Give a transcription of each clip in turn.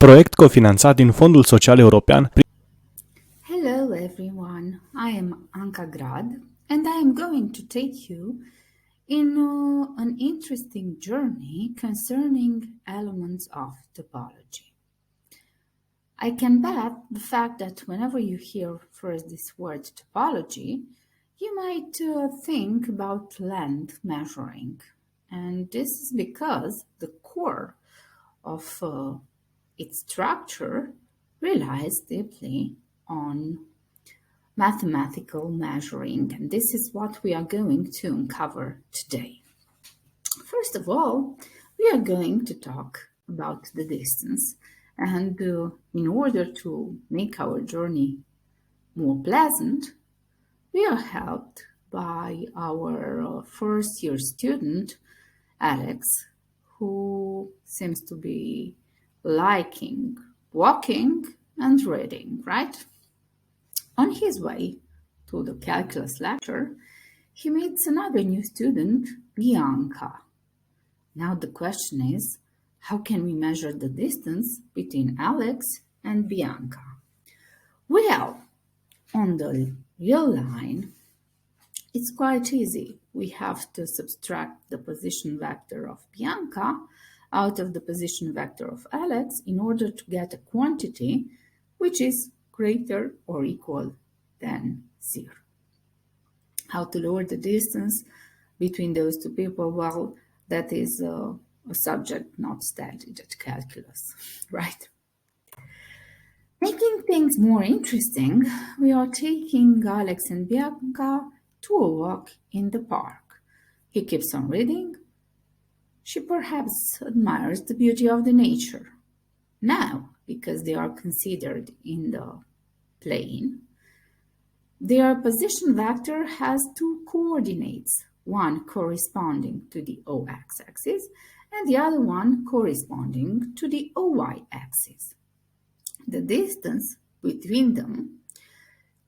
Proiect cofinanțat din Fondul Social European. Hello everyone, I am Grad and I am going to take you in an interesting journey concerning elements of topology. I can bet the fact that whenever you hear first this word topology, you might think about length measuring, and this is because the core of its structure relies deeply on mathematical measuring, and this is what we are going to uncover today. First of all, we are going to talk about the distance, and in order to make our journey more pleasant, we are helped by our first year student, Alex, who seems to be liking walking and reading, right? On his way to the calculus lecture, he meets another new student, Bianca. Now the question is, how can we measure the distance between Alex and Bianca? Well, on the real line, it's quite easy. We have to subtract the position vector of Bianca out of the position vector of Alex in order to get a quantity which is greater or equal than 0. How to lower the distance between those two people? Well, that is a subject not studied at calculus, right? Making things more interesting, we are taking Alex and Bianca to a walk in the park. He keeps on reading. She perhaps admires the beauty of the nature. Now, because they are considered in the plane, their position vector has two coordinates, one corresponding to the OX axis and the other one corresponding to the OY axis. The distance between them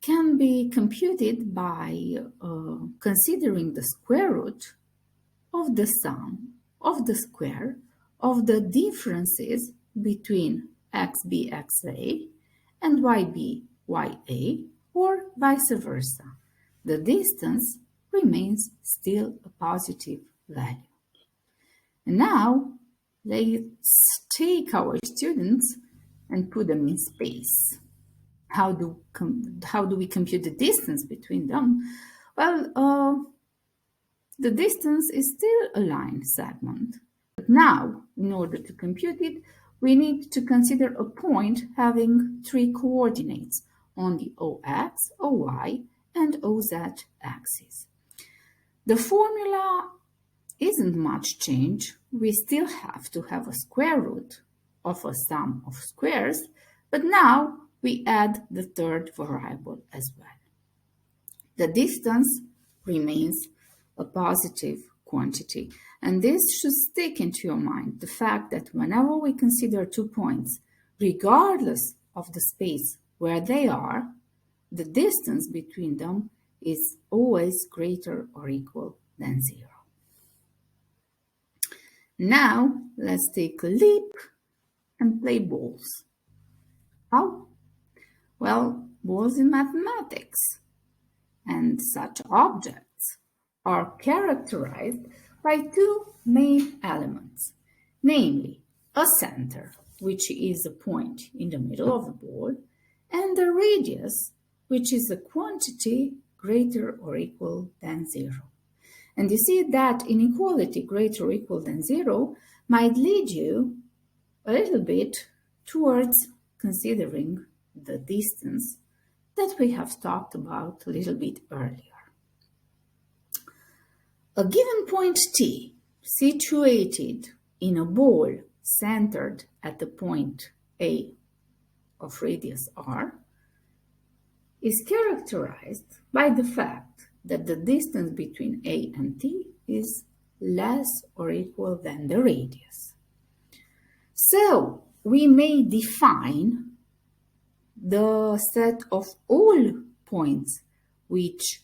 can be computed by considering the square root of the sum of the square of the differences between xb xa and yb ya, or vice versa. The distance remains still a positive value. And now let's take our students and put them in space. How do we compute the distance between them? Well, the distance is still a line segment. But now, in order to compute it, we need to consider a point having three coordinates on the OX, OY, and OZ axis. The formula isn't much change. We still have to have a square root of a sum of squares, but now we add the third variable as well. The distance remains a positive quantity, and this should stick into your mind, the fact that whenever we consider 2 points, regardless of the space where they are, the distance between them is always greater or equal than 0. Now let's take a leap and play balls. How? Well, balls in mathematics and such objects are characterized by two main elements, namely a center, which is a point in the middle of the ball, and a radius, which is a quantity greater or equal than 0. And you see that inequality greater or equal than 0 might lead you a little bit towards considering the distance that we have talked about a little bit earlier. A given point T situated in a ball centered at the point A of radius r is characterized by the fact that the distance between A and T is less or equal than the radius. So we may define the set of all points which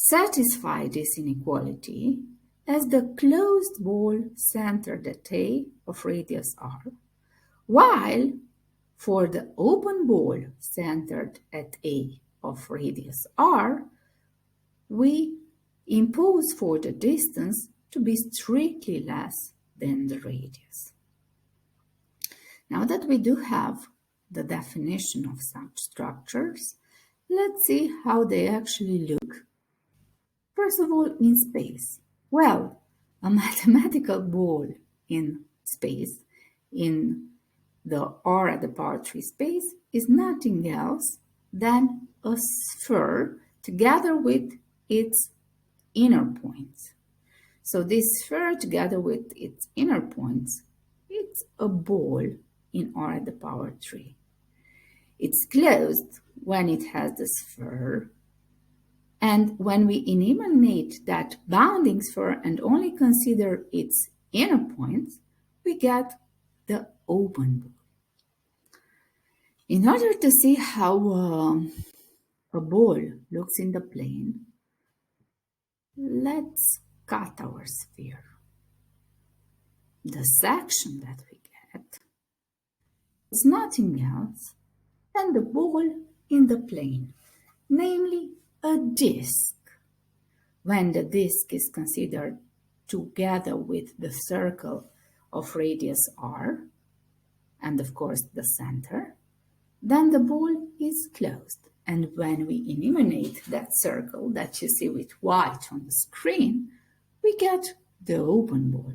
satisfy this inequality as the closed ball centered at A of radius r, while for the open ball centered at A of radius r, we impose for the distance to be strictly less than the radius. Now that we do have the definition of such structures, let's see how they actually look. First of all, in space. Well, a mathematical ball in space, in the r at the power 3 space, is nothing else than a sphere together with its inner points. So this sphere together with its inner points, it's a ball in r at the power 3. It's closed when it has the sphere, and when we eliminate that bounding sphere and only consider its inner points, we get the open ball. In order to see how a ball looks in the plane, let's cut our sphere. The section that we get is nothing else than the ball in the plane, namely a disk. When the disk is considered together with the circle of radius r, and of course the center, then the ball is closed. And when we eliminate that circle that you see with white on the screen, we get the open ball.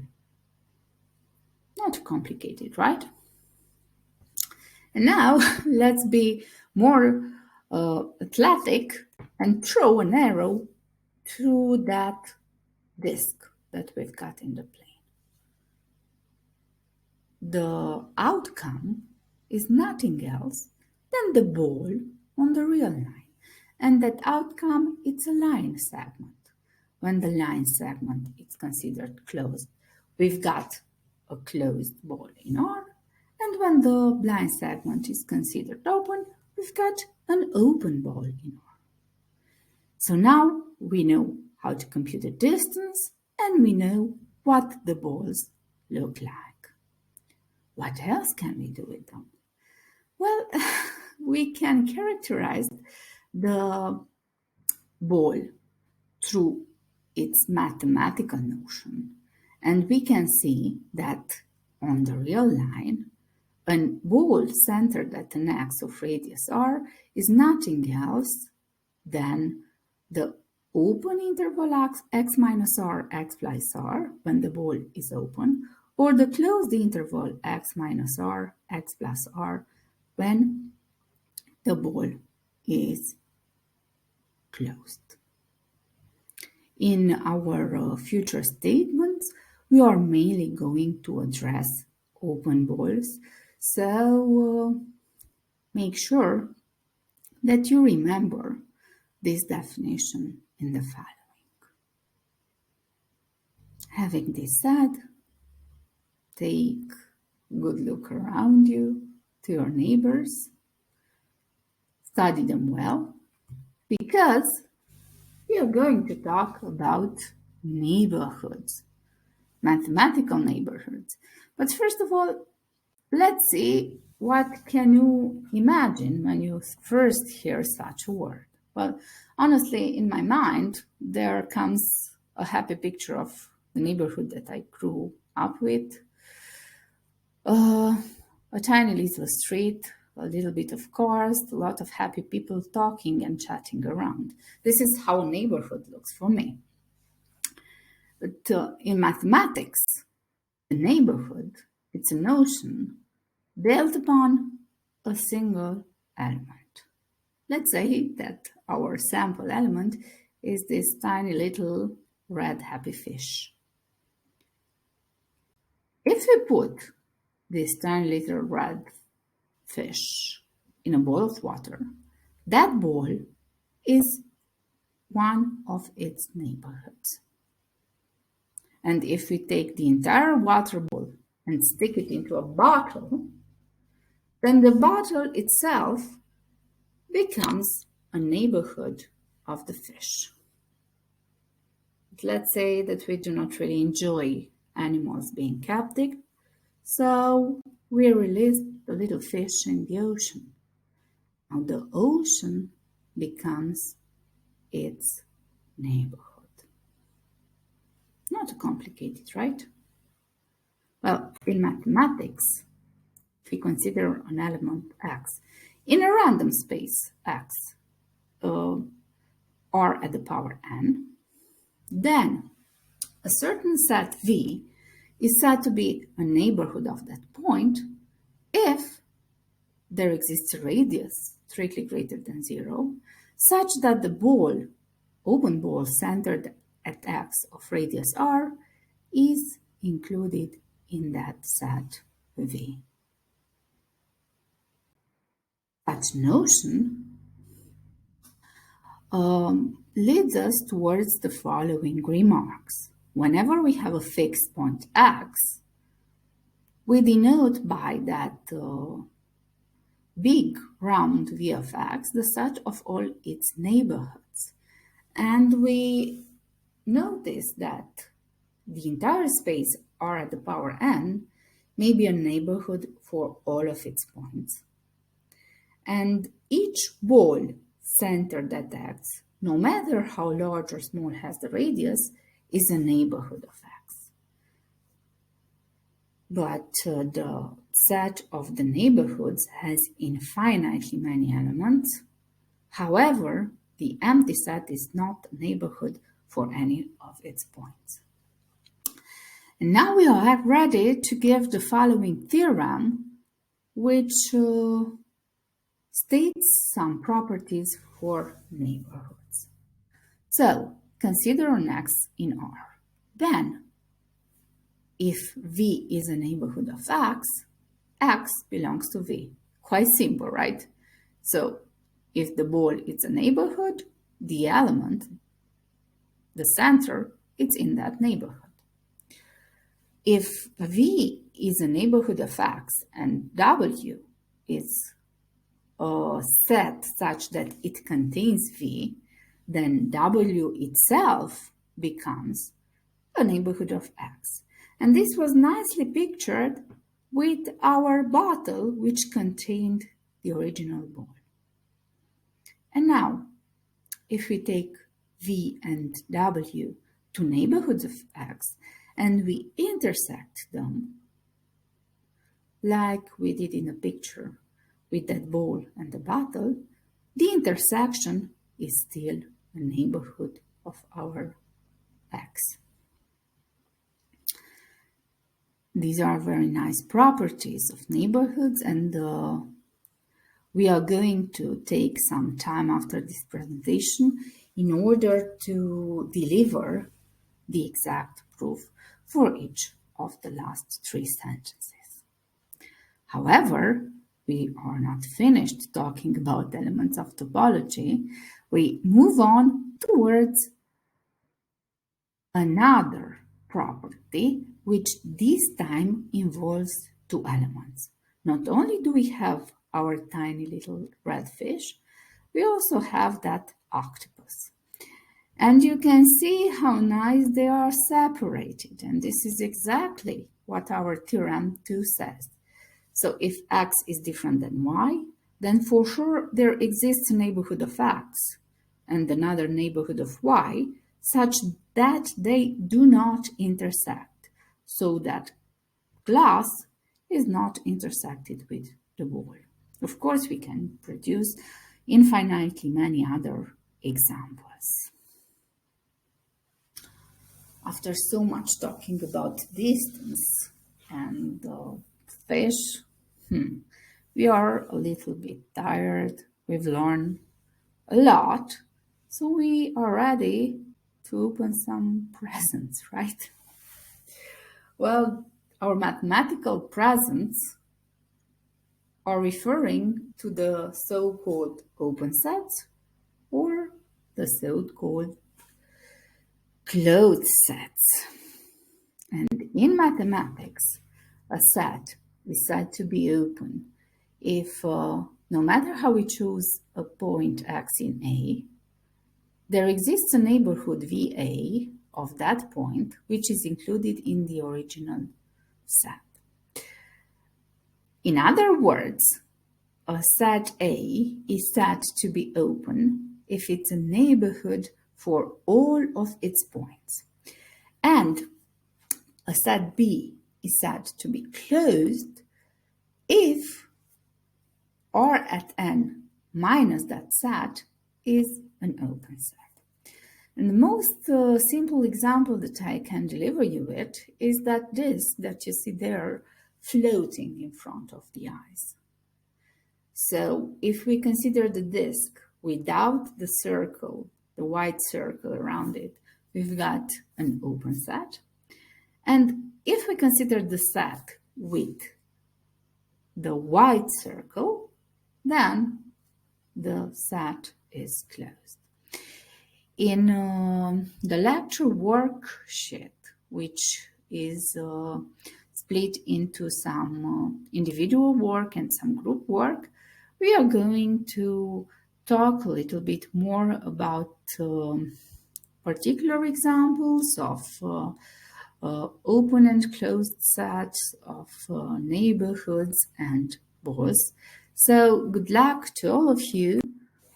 Not too complicated, right? And now let's be more athletic and throw an arrow through that disk that we've got in the plane. The outcome is nothing else than the ball on the real line. And that outcome, it's a line segment. When the line segment is considered closed, we've got a closed ball in R. And when the line segment is considered open, we've got an open ball in R. So now we know how to compute the distance and we know what the balls look like. What else can we do with them? Well, we can characterize the ball through its mathematical notion, and we can see that on the real line, a ball centered at an axis of radius r is nothing else than the open interval x minus r, x plus r, when the ball is open, or the closed interval x minus r, x plus r, when the ball is closed. In our future statements, we are mainly going to address open balls, so make sure that you remember this definition in the following. Having this said, take a good look around you, to your neighbors, study them well, because we are going to talk about neighborhoods, mathematical neighborhoods. But first of all, let's see what can you imagine when you first hear such a word. Well, honestly, in my mind, there comes a happy picture of the neighborhood that I grew up with. A tiny little street, a little bit of cars, a lot of happy people talking and chatting around. This is how a neighborhood looks for me. But in mathematics, the neighborhood, it's a notion built upon a single element. Let's say that our sample element is this tiny little red happy fish. If we put this tiny little red fish in a bowl of water, that bowl is one of its neighborhoods. And if we take the entire water bowl and stick it into a bottle, then the bottle itself becomes a neighborhood of the fish. But let's say that we do not really enjoy animals being captive, so we release the little fish in the ocean. Now the ocean becomes its neighborhood. Not too complicated, right? Well, in mathematics, if we consider an element x in a random space x r at the power n, then a certain set V is said to be a neighborhood of that point if there exists a radius strictly greater than 0, such that the ball, open ball centered at x of radius r, is included in that set V. Such notion leads us towards the following remarks. Whenever we have a fixed point x, we denote by that big round V of x the set of all its neighborhoods. And we notice that the entire space R at the power n may be a neighborhood for all of its points. And each ball centered at x, no matter how large or small has the radius, is a neighborhood of x. But the set of the neighborhoods has infinitely many elements. However, the empty set is not a neighborhood for any of its points. And now we are ready to give the following theorem, which states some properties for neighborhoods. So, consider an x in R. Then, if V is a neighborhood of x belongs to V. Quite simple, right? So, if the ball is a neighborhood, the element, the center, it's in that neighborhood. If V is a neighborhood of x and W is a set such that it contains V, then W itself becomes a neighborhood of x. And this was nicely pictured with our bottle which contained the original ball. And now, if we take V and W, two neighborhoods of x, and we intersect them, like we did in the picture with that ball and the bottle, the intersection is still a neighborhood of our x. These are very nice properties of neighborhoods, and we are going to take some time after this presentation in order to deliver the exact proof for each of the last three sentences. However, we are not finished talking about elements of topology. We move on towards another property, which this time involves two elements. Not only do we have our tiny little red fish, we also have that octopus. And you can see how nice they are separated. And this is exactly what our theorem 2 says. So if x is different than y, then for sure there exists a neighborhood of x and another neighborhood of y such that they do not intersect, so that glass is not intersected with the ball. Of course, we can produce infinitely many other examples. After so much talking about distance and fish, we are a little bit tired. We've learned a lot, so we are ready to open some presents, right? Well, our mathematical presents are referring to the so-called open sets or the so-called closed sets. And in mathematics, a set is said to be open if no matter how we choose a point x in A, there exists a neighborhood VA of that point which is included in the original set. In other words, a set A is said to be open if it's a neighborhood for all of its points. And a set B is said to be closed if R at n minus that set is an open set. And the most simple example that I can deliver you with is that this that you see there floating in front of the eyes. So if we consider the disk without the circle, the white circle around it, we've got an open set. And if we consider the set with the white circle, then the set is closed. In the lecture worksheet, which is split into some individual work and some group work, we are going to talk a little bit more about particular examples of open and closed sets, of neighborhoods and balls. So good luck to all of you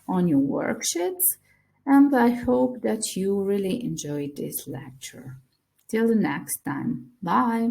on your worksheets, and I hope that you really enjoyed this lecture. Till the next time, bye!